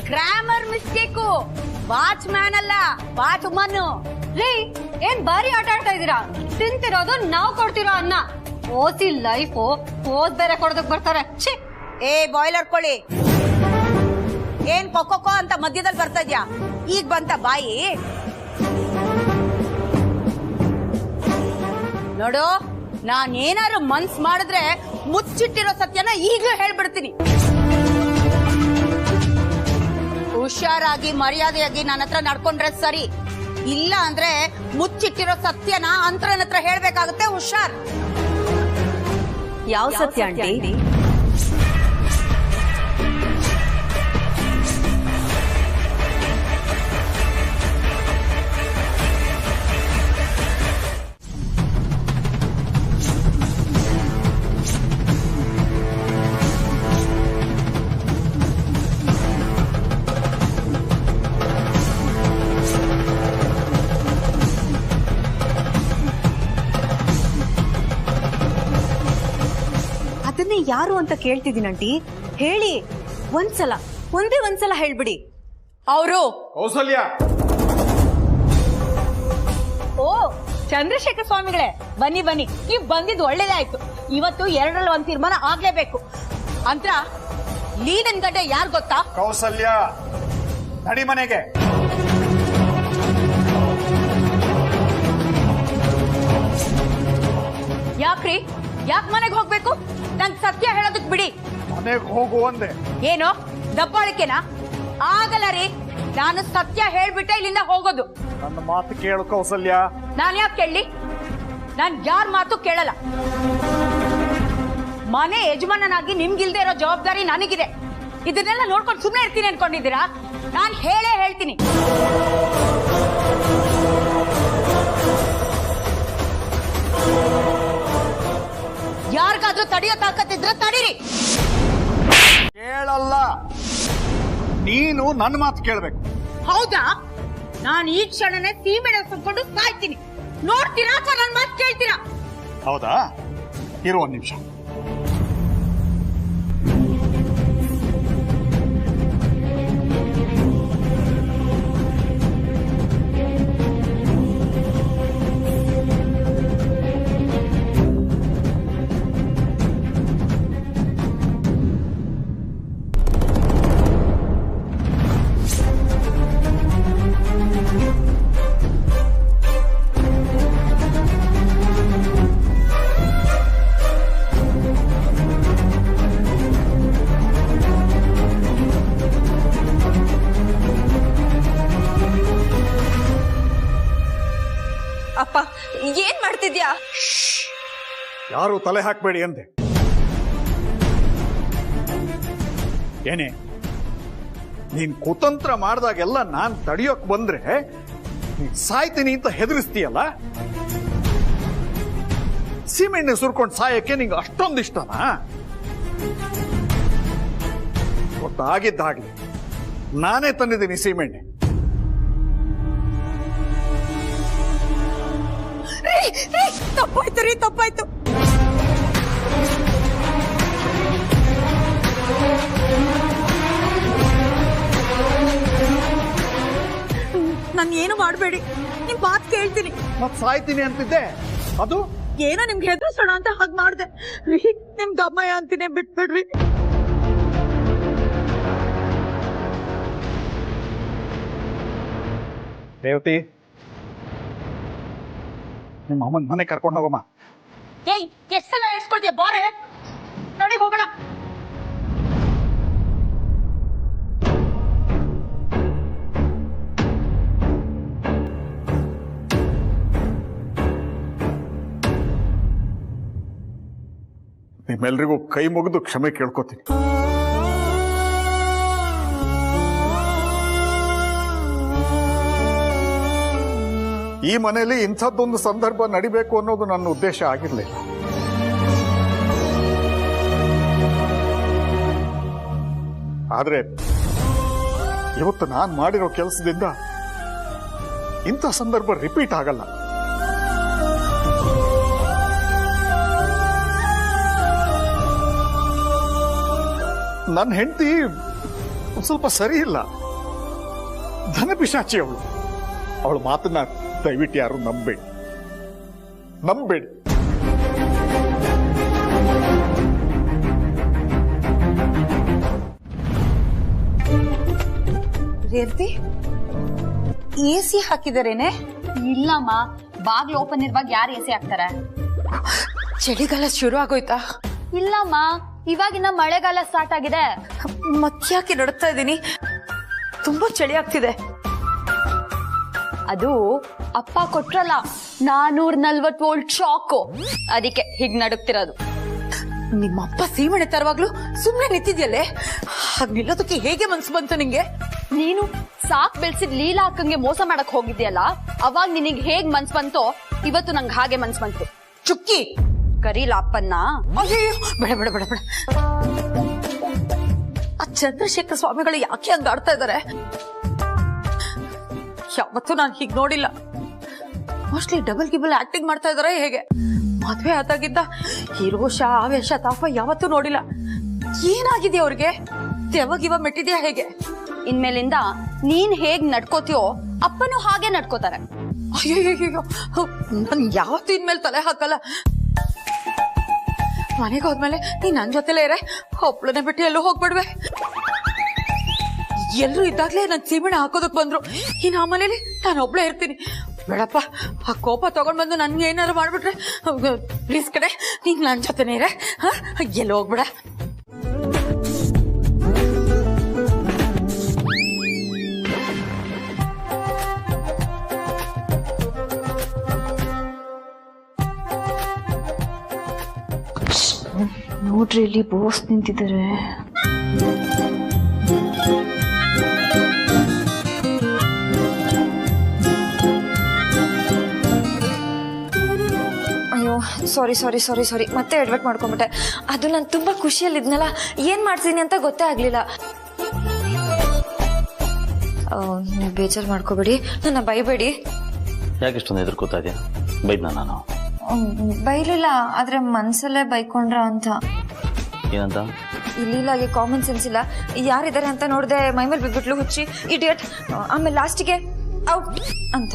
ಗ್ರಾಮರ್ ಮಿಸ್ಟೇಕು. ವಾಚ್ಮ್ಯಾನ್ ಅಲ್ಲ, ವಾಚ್ಮನ್. ರೀ, ಏನ್ ಬಾರಿ ಆಟ ಆಡ್ತಾ ಇದೀರಾ? ತಿಂತಿರೋದು ನಾವ್ ಕೊಡ್ತಿರೋ ಅನ್ನ. ಓಸಿ ಲೈಫು ಓದ್ ಬೇರೆ ಕೊಡೋದಕ್ ಬರ್ತಾರೆ. ಏ ಬಾಯ್ಲರ್ ಕೋಳಿ, ಏನ್ ಕೊಕ್ಕೋ ಅಂತ ಮಧ್ಯದಲ್ಲಿ ಬರ್ತಾ ಇದ್ಯಾ? ಈಗ ಬಂತ ಬಾಯಿ? ನೋಡು, ನಾನೇನಾದ್ರು ಮನ್ಸ್ ಮಾಡಿದ್ರೆ ಮುಚ್ಚಿಟ್ಟಿರೋ ಸತ್ಯನ ಈಗ್ಲೂ ಹೇಳ್ಬಿಡ್ತೀನಿ. ಹುಷಾರಾಗಿ ಮರ್ಯಾದೆಯಾಗಿ ನನ್ನ ಹತ್ರ ನಡ್ಕೊಂಡ್ರೆ ಸರಿ, ಇಲ್ಲ ಅಂದ್ರೆ ಮುಚ್ಚಿಟ್ಟಿರೋ ಸತ್ಯನ ಅಂತರನ ಹತ್ರ ಹೇಳ್ಬೇಕಾಗುತ್ತೆ. ಹುಷಾರ್. ಯಾವ ಸತ್ಯ ಆಂಟಿ? ಯಾರು ಅಂತ ಕೇಳ್ತಿದ್ದೀನಿ ಆಂಟಿ. ಹೇಳಿ, ಒಂದೇ ಒಂದ್ಸಲ ಹೇಳ್ಬಿಡಿ. ಅವರು ಕೌಸಲ್ಯ. ಓ ಚಂದ್ರಶೇಖರ ಸ್ವಾಮಿಗಳೇ, ಬನ್ನಿ ಬನ್ನಿ. ನೀವು ಬಂದಿದ್ದು ಒಳ್ಳೇದೇ ಆಯ್ತು. ಇವತ್ತು ಎರಡರಲ್ಲಿ ಒಂದು ತೀರ್ಮಾನ ಆಗ್ಲೇಬೇಕು ಅಂತ. ಲೀನನ್ ಗಡ್ಡೆ ಯಾರು ಗೊತ್ತಾ? ಕೌಸಲ್ಯ, ನಡಿ ಮನೆಗೆ. ಯಾಕ್ರಿ, ಯಾಕೆ ಮನೆಗೆ ಹೋಗ್ಬೇಕು? ನಂಗೆ ಸತ್ಯ ಹೇಳೋದಕ್ ಬಿಡಿ. ಮನೆಗೆ ಹೋಗು ಅಂದೆ. ಏನೋ ದಬ್ಬಾಳಿಕೆನಾ? ಆಗಲ್ಲ ರೀ, ನಾನು ಸತ್ಯ ಹೇಳ್ಬಿಟ್ಟೆ ಇಲ್ಲಿಂದ ಹೋಗೋದು. ನನ್ನ ಮಾತು ಕೇಳು ಕೌಸಲ್ಯ. ನಾನು ಯಾಕೆ ಕೇಳಲಿ? ನಾನು ಯಾರ ಮಾತು ಕೇಳಲ್ಲ. ಮನೆ ಯಜಮಾನನಾಗಿ ನಿಮ್ಗಿಲ್ದೇ ಇರೋ ಜವಾಬ್ದಾರಿ ನನಗಿದೆ. ಇದನ್ನೆಲ್ಲ ನೋಡ್ಕೊಂಡು ಸುಮ್ಮನೆ ಇರ್ತೀನಿ ಅನ್ಕೊಂಡಿದ್ದೀರಾ? ನಾನು ಹೇಳೇ ಹೇಳ್ತೀನಿ. ಯಾರಿಗಾದ್ರೂ ತಡೆಯೋ ತಾಕತ್ತಿದ್ರೆ ತಡೀರಿ. ಕೇಳಲ್ಲ, ನೀನು ನನ್ನ ಮಾತು ಕೇಳ್ಬೇಕು. ಹೌದಾ? ನಾನು ಈ ಕ್ಷಣನೇ ಸೀಮೆಣ್ಣೆ ಸುಟ್ಕೊಂಡು ಸಾಯ್ತೀನಿ. ನೋಡ್ತೀರಾ ಅಥವಾ ನನ್ನ ಮಾತು ಕೇಳ್ತೀರಾ? ಹೌದಾ? ಇರು ಒಂದ್ ನಿಮಿಷ. ಅಪ್ಪ, ಏನ್ ಮಾಡ್ತಿದ್ಯಾ? ಯಾರು ತಲೆ ಹಾಕ್ಬೇಡಿ ಅಂದೆ. ಏನೇ, ನೀನ್ ಕುತಂತ್ರ ಮಾಡಿದಾಗೆಲ್ಲ ನಾನ್ ತಡಿಯೋಕ್ ಬಂದ್ರೆ ನೀನ್ ಸಾಯ್ತೀನಿ ಅಂತ ಹೆದರಿಸ್ತೀಯಲ್ಲ? ಸೀಮೆಣ್ಣೆ ಸುರ್ಕೊಂಡು ಸಾಯಕ್ಕೆ ನಿಂಗೆ ಅಷ್ಟೊಂದು ಇಷ್ಟನಾ? ಗೊತ್ತಾಗಿದ್ದಾಗ್ಲಿ ನಾನೇ ತಂದಿದ್ದೀನಿ ಸೀಮೆಣ್ಣೆ. ತಪ್ಪಾಯ್ತು ರೀ, ತಪ್ಪಾಯ್ತು. ನನ್ ಏನು ಮಾಡಬೇಡಿ, ನಿಮ್ ಮಾತು ಕೇಳ್ತೀನಿ. ಮತ್ ಸಾಯ್ತೀನಿ ಅಂತಿದ್ದೆ, ಅದು ಏನೋ ನಿಮ್ಗೆ ಹೆದರ್ಸೋಣ ಅಂತ ಹಾಗೆ ಮಾಡ್ದೆ. ನಿಮ್ ದಮ್ಮಯ್ಯ ಅಂತೀನಿ, ಬಿಟ್ಬಿಡ್ರಿ. ರೇವತಿ, ನಿಮ್ಮ ಅಮ್ಮನ ಮನೆ ಕರ್ಕೊಂಡು ಹೋಗಮ್ಮ. ಏಯ್, ಎಷ್ಟೆಲ್ಲ ಎಸ್ಕೊಳ್ತೀಯ? ಬಾರೆ ನೋಡಿ ಹೋಗೋಣ. ನಿಮ್ಮೆಲ್ರಿಗೂ ಕೈ ಮುಗಿದು ಕ್ಷಮೆ ಕೇಳ್ಕೊತೀನಿ. ಈ ಮನೆಯಲ್ಲಿ ಇಂಥದ್ದೊಂದು ಸಂದರ್ಭ ನಡಿಬೇಕು ಅನ್ನೋದು ನನ್ನ ಉದ್ದೇಶ ಆಗಿರ್ಲಿಲ್ಲ. ಆದ್ರೆ ಇವತ್ತು ನಾನು ಮಾಡಿರೋ ಕೆಲಸದಿಂದ ಇಂಥ ಸಂದರ್ಭ ರಿಪೀಟ್ ಆಗಲ್ಲ. ನನ್ನ ಹೆಂಡತಿ ಸ್ವಲ್ಪ ಸರಿ ಇಲ್ಲ, ಧನಪಿಶಾಚಿ ಅವಳು. ಅವಳ ಮಾತನ್ನ ದಯವಿಟ್ಟು ಯಾರು ನಂಬೇಡಿ. ರೇವತಿ, ಎಸಿ ಹಾಕಿದಾರೇನೆ? ಇಲ್ಲಮ್ಮ, ಬಾಗ್ಲು ಓಪನ್ ಇರುವಾಗ ಯಾರು ಎಸಿ ಹಾಕ್ತಾರೆ? ಚಳಿಗಾಲ ಶುರು ಆಗೋಯ್ತಾ? ಇಲ್ಲಮ್ಮ, ಇವಾಗಿನ ಮಳೆಗಾಲ ಸ್ಟಾರ್ಟ್ ಆಗಿದೆ. ಮತ್ತ್ಯಾಕೆ ನಡುತ್ತಾ ಇದ್ದೀನಿ? ತುಂಬಾ ಚಳಿ ಆಗ್ತಿದೆ. ಅದು ಅಪ್ಪ ಕೊಟ್ರಲ್ಲ 440 ವೋಲ್ಟ್ ಶಾಕು, ಅದಕ್ಕೆ ಹೀಗ್ ನಡುಕ್ತಿರೋದು. ನಿಮ್ಮ ಅಪ್ಪ ಸೀಮೆಣ್ಣೆ ತರುವಾಗ್ಲೂ ಸುಮ್ನೆ ನಿಂತಿದ್ಯಲ್ಲೇ, ಹಾಗೆ ನಿಲ್ಲೋದಕ್ಕೆ ಹೇಗೆ ಮನ್ಸು ಬಂತು ನಿಂಗೆ? ನೀನು ಸಾಕ್ ಬೆಳ್ಸಿದ್ ಲೀಲಾ ಅಕ್ಕಂಗೆ ಮೋಸ ಮಾಡಕ್ ಹೋಗಿದ್ಯಲ್ಲ, ಅವಾಗ ನಿನಗ್ ಹೇಗ್ ಮನ್ಸ್ ಬಂತೋ ಇವತ್ತು ನಂಗೆ ಹಾಗೆ ಮನ್ಸ್ ಬಂತು. ಚುಕ್ಕಿ, ಕರೀಲ ಅಪ್ಪನ್ನ. ಅಯ್ಯೋ, ಬೇಡ ಬೇಡ ಬೇಡ ಬೇಡ. ಆ ಚಂದ್ರಶೇಖರ ಸ್ವಾಮಿಗಳು ಯಾಕೆ ಹಂಗ ಆಡ್ತಾ ಇದಾರೆ? ಯಾವತ್ತೂ ನಾನು ಹೀಗ್ ನೋಡಿಲ್ಲ. ಮೋಸ್ಟ್ಲಿ ಡಬಲ್ ಗಿಬಲ್ ಆಕ್ಟಿಂಗ್ ಮಾಡ್ತಾ ಇದಾರೆ ಹೇಗೆ? ಮದ್ವೆ ಆದಾಗಿದ್ದ ಈ ರೋಷ ಆವೇಶ ತಾಪ ಯಾವತ್ತೂ ನೋಡಿಲ್ಲ. ಏನಾಗಿದೆ ಅವ್ರಿಗೆ? ದೆವ್ವಗಿವ ಮೆಟ್ಟಿದ್ಯಾ ಹೇಗೆ? ಇನ್ಮೇಲಿಂದ ನೀನ್ ಹೇಗ್ ನಡ್ಕೋತೀಯೋ ಅಪ್ಪನೂ ಹಾಗೆ ನಡ್ಕೋತಾರೆ. ಅಯ್ಯೋ ನನ್ ಯಾವತ್ತೂ ಇನ್ಮೇಲೆ ತಲೆ ಹಾಕಲ್ಲ. ಮನೆಗೆ ಹೋದ್ಮೇಲೆ ನೀ ನನ್ ಜೊತೆಲೇ ಇರೆ, ಒಬ್ಳನೆ ಬಿಟ್ಟು ಎಲ್ಲೂ ಹೋಗ್ಬಿಡ್ವೆ. ಎಲ್ರು ಇದ್ದಾಗ್ಲೇ ನನ್ ಸೀಮೆಣ್ಣೆ ಹಾಕೋದಕ್ ಬಂದ್ರು, ಇನ್ ಆ ಮನೇಲಿ ನಾನು ಒಬ್ಳೇ ಇರ್ತೀನಿ. ಬೇಡಪ್ಪ, ಆ ಕೋಪ ತಗೊಂಡ್ ಬಂದು ನನ್ಗೆ ಏನಾರು ಮಾಡ್ಬಿಟ್ರೆ ಪ್ಲೀಸ್ ಕಡೆ ನೀನ್ ನನ್ ಜೊತೆನೇ ಇರೆ, ಎಲ್ಲೂ ಹೋಗ್ಬೇಡ. ನೋಡ್ರಿ, ಇಲ್ಲಿ ಬೋಸ್ ನಿಂತಿದ್ದಾರೆ. ಅಯ್ಯೋ, ಸಾರಿ, ಮತ್ತೆ ಎಡ್ವರ್ಟ್ ಮಾಡ್ಕೊಂಬಿಟ್ಟೆ. ಅದು ನಾನು ತುಂಬಾ ಖುಷಿಯಲ್ಲಿದ್ನಲ್ಲ, ಏನ್ ಮಾಡ್ತೀನಿ ಅಂತ ಗೊತ್ತೇ ಆಗ್ಲಿಲ್ಲ. ನೀವು ಬೇಜಾರು ಮಾಡ್ಕೋಬೇಡಿ, ನನ್ನ ಬೈಬೇಡಿ. ಯಾಕೆ ಇಷ್ಟೊಂದು ಎದುರ್ಕೋತಾ ಇದೆಯಾ? ಬೈದ್ನ ನಾನು? ಬೈಲಿಲ್ಲ, ಆದ್ರೆ ಮನ್ಸಲ್ಲೇ ಬೈಕೊಂಡ್ರ ಅಂತ. ಏನಂತ? ಇಲ್ಲ, ಕಾಮನ್ ಸೆನ್ಸ್ ಇಲ್ಲ. ಯಾರಿದ್ದಾರೆ ಅಂತ ನೋಡ್ದೆ, ಮೈಮೇಲೆ ಬಿದ್ಬಿಟ್ಲು ಹುಚ್ಚಿ ಇಡಿಯಟ್. ಆಮೇಲೆ ಲಾಸ್ಟಿಗೆ ಔಟ್ ಅಂತ.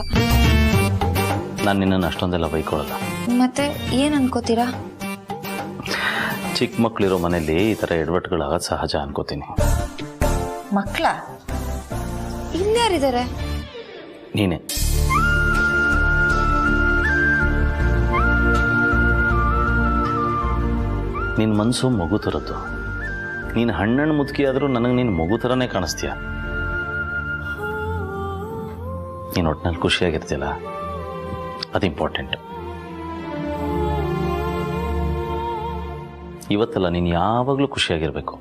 ನಾನು ನಿನ್ನನ್ನು ಅಷ್ಟೊಂದೆಲ್ಲ ಬೈಕೊಳ್ಳಲ್ಲ. ಮತ್ತೆ ಏನ್ ಅನ್ಕೋತೀರಾ? ಚಿಕ್ಕ ಮಕ್ಕಳಿರೋ ಮನೇಲಿ ಈ ಥರ ಎಡವಟ್ಟುಗಳಾಗೋದು ಸಹಜ ಅನ್ಕೋತೀನಿ. ಮಕ್ಕಳ? ಇನ್ಯಾರಿದ್ದಾರೆ? ನೀನೇ. ನಿನ್ನ ಮನಸ್ಸು ಮಗು ಥರದ್ದು. ನೀನು ಹಣ್ಣು ಮುದುಕಿ ಆದರೂ ನನಗೆ ನೀನು ಮಗು ಥರನೇ ಕಾಣಿಸ್ತೀಯ. ನೀನು ಒಟ್ಟಿನಲ್ಲಿ ಖುಷಿಯಾಗಿರ್ತೀಯಲ್ಲ, ಅದು ಇಂಪಾರ್ಟೆಂಟ್. ಇವತ್ತಲ್ಲ, ನೀನು ಯಾವಾಗಲೂ ಖುಷಿಯಾಗಿರ್ಬೇಕು.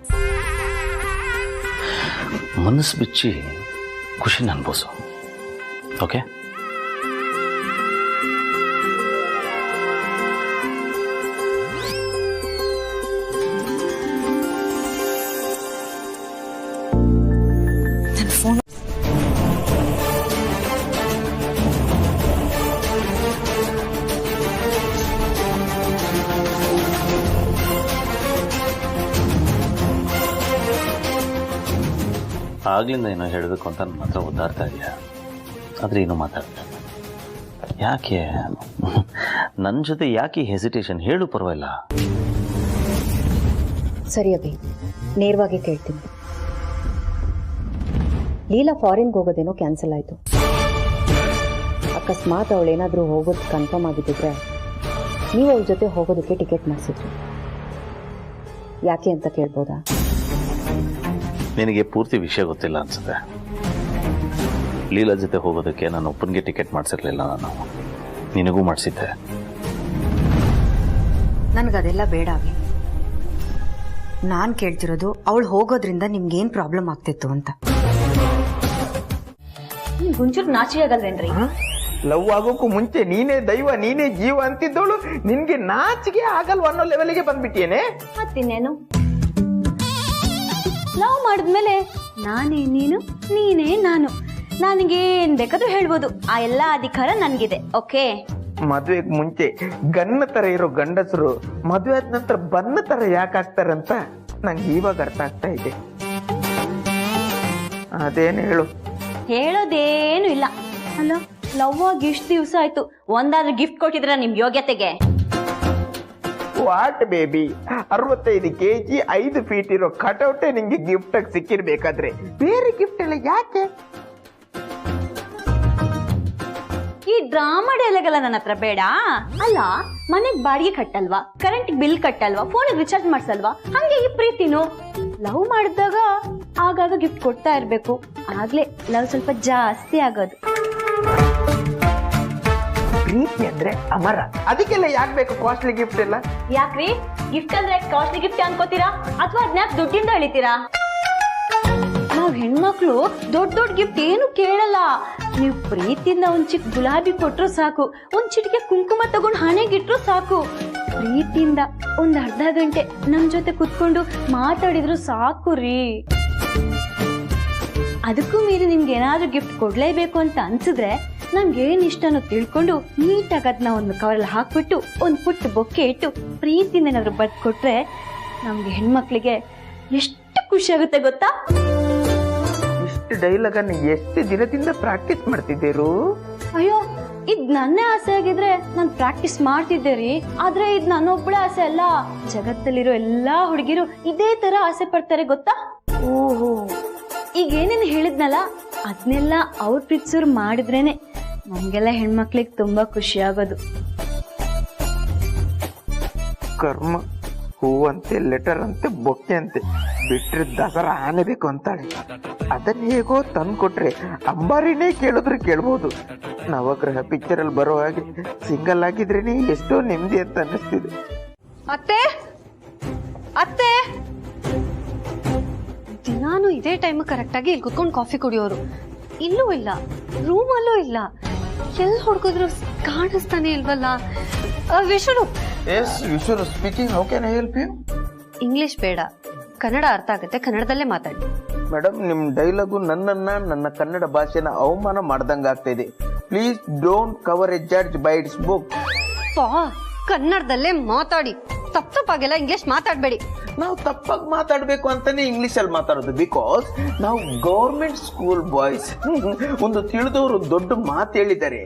ಮನಸ್ಸು ಬಿಚ್ಚಿ ಖುಷಿನ ಅನ್ಭವಿಸು. ಓಕೆ? ಆಗ್ಲಿಂದ ಏನೋ ಹೇಳಬೇಕು ಅಂತ ನನ್ನ ಹತ್ರ ಒದ್ದಾಡ್ತಾ ಇದೆಯಾ? ಆದರೆ ಏನೋ ಮಾತಾಡ್ತಾ ಯಾಕೆ? ನನ್ನ ಜೊತೆ ಯಾಕೆ ಹೆಸಿಟೇಷನ್? ಹೇಳು, ಪರವಾಗಿಲ್ಲ. ಸರಿ ಅಭಿ, ನೇರವಾಗಿ ಕೇಳ್ತೀನಿ. ಲೀಲಾ ಫಾರಿನ್ಗೆ ಹೋಗೋದೇನೋ ಕ್ಯಾನ್ಸಲ್ ಆಯಿತು. ಅಕಸ್ಮಾತ್ ಅವಳೇನಾದರೂ ಹೋಗೋದು ಕನ್ಫರ್ಮ್ ಆಗಿದ್ದಿದ್ರೆ ನೀವು ಅವಳ ಜೊತೆ ಹೋಗೋದಕ್ಕೆ ಟಿಕೆಟ್ ಮಾಡಿಸಿದ್ರಿ. ಯಾಕೆ ಅಂತ ಕೇಳ್ಬೋದಾ? ನಿನಗೆ ಪೂರ್ತಿ ವಿಷಯ ಗೊತ್ತಿಲ್ಲ ಅನ್ಸುತ್ತೆ. ಲೀಲಾ ಜೊತೆ ಹೋಗೋದಕ್ಕೆ ನಾನು ಒಬ್ಬನಿಗೆ ಟಿಕೆಟ್ ಮಾಡಿಸಿರ್ಲಿಲ್ಲ, ನಾನು ನಿನಗೂ ಮಾಡಿಸಿದ್ದೆ. ನನಗದೆಲ್ಲ ಬೇಡ ಅಭಿ. ನಾನು ಕೇಳ್ತಿರೋದು ಅವಳು ಹೋಗೋದ್ರಿಂದ ನಿಮ್ಗೇನು ಪ್ರಾಬ್ಲಮ್ ಆಗ್ತಿತ್ತು ಅಂತ. ಗುಂಚೂರು ನಾಚಿಕೆ ಆಗಲ್ವೇನ್ರಿ? ಲವ್ ಆಗೋಕ್ಕೂ ಮುಂಚೆ ನೀನೇ ದೈವ, ನೀನೇ ಜೀವ ಅಂತಿದ್ದವಳು ನಿನ್ಗೆ ನಾಚಿಕೆ ಆಗಲ್ವ ಅನ್ನೋ ಲೆವೆಲ್ಗೆ ಬಂದ್ಬಿಟ್ಟಿಯೇನೆ. ಮತ್ತಿನ್ನೇನು, ಲವ್ ಮಾಡಿದ್ಮೇಲೆ ನಾನೇ ನೀನು, ನೀನೇ ನಾನು. ನನಗೇನ್ ಬೇಕಾದ್ರೂ ಹೇಳ್ಬೋದು. ಆ ಎಲ್ಲ ಅಧಿಕಾರ ನನ್ಗಿದೆ. ಓಕೆ? ಮದ್ವೆಗ್ ಮುಂಚೆ ಗನ್ನ ತರ ಇರೋ ಗಂಡಸರು ಮದ್ವೆ ಆದ ನಂತರ ಬನ್ನ ತರ ಯಾಕೆ ಆಗ್ತಾರಂತ ನಂಗೆ ಇವಾಗ ಅರ್ಥ ಆಗ್ತಾ ಇದೆ. ಅದೇನು ಹೇಳು? ಹೇಳೋದೇನು ಇಲ್ಲ. ಅಲ್ಲ, ಲವ್ ಆಗಿ ಇಷ್ಟು ದಿವಸ ಆಯ್ತು, ಒಂದಾದ್ರೂ ಗಿಫ್ಟ್ ಕೊಟ್ಟಿದ್ರ ನಿಮ್ ಯೋಗ್ಯತೆಗೆ? ವಾಟ್ ಬೇಬಿ, 65 kg 5 feet ಇರೋ ಕಟೌಟೇ ನಿಂಗೆ ಗಿಫ್ಟ್ ಆಗಿ ಸಿಕ್ಕಿರ್ಬೇಕಾದ್ರೆ ಬೇರೆ ಗಿಫ್ಟ್ ಎಲ್ಲ ಯಾಕೆ? ಈ ಡ್ರಾಮಾ ಡೈಲಾಗ್ ನನ್ನ ಹತ್ರ ಬೇಡ. ಅಲ್ಲ, ಮನೆಗ್ ಬಾಡಿಗೆ ಕಟ್ಟಲ್ವಾ, ಕರೆಂಟ್ ಬಿಲ್ ಕಟ್ಟಲ್ವಾ, ಫೋನಿಗೆ ರಿಚಾರ್ಜ್ ಮಾಡ್ಸಲ್ವಾ? ಹಂಗೆ ಈ ಪ್ರೀತಿನು ಲವ್ ಮಾಡಿದಾಗ ಆಗಾಗ ಗಿಫ್ಟ್ ಕೊಡ್ತಾ ಇರ್ಬೇಕು. ಆಗ್ಲೇ ಲವ್ ಸ್ವಲ್ಪ ಜಾಸ್ತಿ ಆಗೋದು. ಪ್ರೀತಿ ಅಂದ್ರೆ ಅಮರ, ಅದಕ್ಕೆಲ್ಲ ಯಾಕೆ ಬೇಕು ಕಾಸ್ಟ್ಲಿ ಗಿಫ್ಟ್ ಎಲ್ಲ? ಯಾಕ್ರಿ, ಗಿಫ್ಟ್ ಅಂದ್ರೆ ಕಾಸ್ಟ್ಲಿ ಗಿಫ್ಟ್ ಅನ್ಕೋತೀರಾ ಅಥವಾ ಅದ್ನ್ಯಾಕ್ ದುಡ್ಡಿಂದ ಎಳಿತೀರಾ? ನಾವ್ ಹೆಣ್ಮಕ್ಳು ದೊಡ್ಡ ದೊಡ್ಡ ಗಿಫ್ಟ್ ಏನು ಕೇಳಲ್ಲ. ನೀವು ಪ್ರೀತಿಯಿಂದ ಒಂದ್ ಚಿಕ್ಕ ಗುಲಾಬಿ ಕೊಟ್ರು ಸಾಕು, ಒಂದ್ ಚಿಟಿಕೆ ಕುಂಕುಮ ತಗೊಂಡು ಹಣೆಗಿಟ್ರು ಸಾಕು. ಪ್ರೀತಿಯಿಂದ ಒಂದ್ ಅರ್ಧ ಗಂಟೆ ನಮ್ ಜೊತೆ ಕುತ್ಕೊಂಡು ಮಾತಾಡಿದ್ರು ಸಾಕು ರೀ. ಅದಕ್ಕೂ ಮೀರಿ ನಿಮ್ಗೆ ಏನಾದ್ರೂ ಗಿಫ್ಟ್ ಕೊಡ್ಲೇಬೇಕು ಅಂತ ಅನ್ಸಿದ್ರೆ ನಮ್ಗೆ ಏನ್ ಇಷ್ಟನೋ ತಿಳ್ಕೊಂಡು ನೀಟಾಗಿ ಅದನ್ನ ಒಂದು ಕವರಲ್ಲಿ ಹಾಕ್ಬಿಟ್ಟು ಒಂದ್ ಪುಟ್ಟ ಬೊಕ್ಕೆ ಇಟ್ಟು ಪ್ರೀತಿಯಿಂದ ಏನಾದ್ರು ಬರ್ದ್ ಕೊಟ್ರೆ ನಮ್ಗೆ ಹೆಣ್ಮಕ್ಳಿಗೆ ಎಷ್ಟು ಖುಷಿ ಆಗುತ್ತೆ ಗೊತ್ತಾ? ಇಷ್ಟು ಡೈಲಾಗ್ ಅನ್ನು ಎಷ್ಟು ದಿನದಿಂದ ಪ್ರಾಕ್ಟೀಸ್ ಮಾಡ್ತಿದ್ದೀರು? ಅಯ್ಯೋ, ಇದ್ ನನ್ನೇ ಆಸೆ ಆಗಿದ್ರೆ ನಾನ್ ಪ್ರಾಕ್ಟೀಸ್ ಮಾಡ್ತಿದ್ದೆ ರೀ. ಆದ್ರೆ ಇದ್ ನನ್ನೊಬ್ಬಳ ಆಸೆ ಅಲ್ಲ, ಜಗತ್ತಲ್ಲಿರೋ ಎಲ್ಲಾ ಹುಡುಗಿರು ಇದೇ ತರ ಆಸೆ ಪಡ್ತಾರೆ ಗೊತ್ತಾ? ಓಹೋ, ಈಗ ಏನೇನು ಹೇಳಿದ್ನಲ್ಲ ಅದನ್ನೆಲ್ಲ ಅವ್ರ ಪ್ರೀತಿಸೋರು ಮಾಡಿದ್ರೇನೆ ನಮ್ಗೆಲ್ಲ ಹೆಣ್ಮಕ್ಳಿಗೆ ತುಂಬಾ ಖುಷಿ ಆಗೋದು. ಕರ್ಮ, ಹೂವಂತೆ, ಲೆಟರ್ ಅಂತೆ, ಬೊಕ್ಕೆ ಅಂತೆ, ಬಿಟ್ರೆ ದಸರಾ ಆನೆ ಬೇಕು ಅಂತಾಳೆ. ಅದನ್ನ ಹೇಗೋ ತಂದು ಕೊಟ್ರೆ ಅಂಬಾರಿನೇ ಕೇಳಿದ್ರೆ ಕೇಳ್ಬೋದು. ನವಗ್ರಹ ಪಿಕ್ಚರ್ ಅಲ್ಲಿ ಬರೋ ಹಾಗೆ ಸಿಂಗಲ್ ಆಗಿದ್ರೇನೆ ಎಷ್ಟೋ ನೆಮ್ಮದಿ ಅಂತ ಅನ್ನಿಸ್ತಿದೆ. ಅತ್ತೆ ಅತ್ತೆ, ದಿನಾನು ಇದೇ ಟೈಮ್ ಕರೆಕ್ಟ್ ಆಗಿ ಇಲ್ಲಿ ಕುತ್ಕೊಂಡು ಕಾಫಿ ಕುಡಿಯೋರು. ಇಲ್ಲೂ ಇಲ್ಲ, ರೂಮಲ್ಲೂ ಇಲ್ಲ, ಎಲ್ಲಿ ಹುಡುಕಿದ್ರು ಕಾಣಿಸ್ತಾನೆ ಇಲ್ವಲ್ಲ. Vishnu. Yes, Vishwa speaking. How can I help you? English ಬೇಡ, ಕನ್ನಡ ಅರ್ಥ ಆಗುತ್ತೆ, ಕನ್ನಡದಲ್ಲೇ ಮಾತಾಡಿ. ಮೇಡಮ್, ನಿಮ್ ಡೈಲಾಗು ನನ್ನ ಕನ್ನಡ ಭಾಷೆನ ಅವಮಾನ ಮಾಡ್ದಂಗ ಆಗ್ತಾ ಇದೆ. Please don't cover A judge by it's book. ಕನ್ನಡದಲ್ಲೇ ಮಾತಾಡಿ, ತಪ್ಪಾಗೆಲ್ಲ ಇಂಗ್ಲಿಷ್ ಮಾತಾಡ್ಬೇಡಿ. ನಾವು ತಪ್ಪಾಗಿ ಮಾತಾಡ್ಬೇಕು ಅಂತಾನೆ ಇಂಗ್ಲಿಷ್ ಅಲ್ಲಿ ಮಾತಾಡೋದು. ಬಿಕಾಸ್ ನಾವು ಗೌರ್ಮೆಂಟ್ ಸ್ಕೂಲ್ ಬಾಯ್ಸ್. ಒಂದು ತಿಳಿದವರು ದೊಡ್ಡ ಮಾತು ಹೇಳಿದ್ದಾರೆ,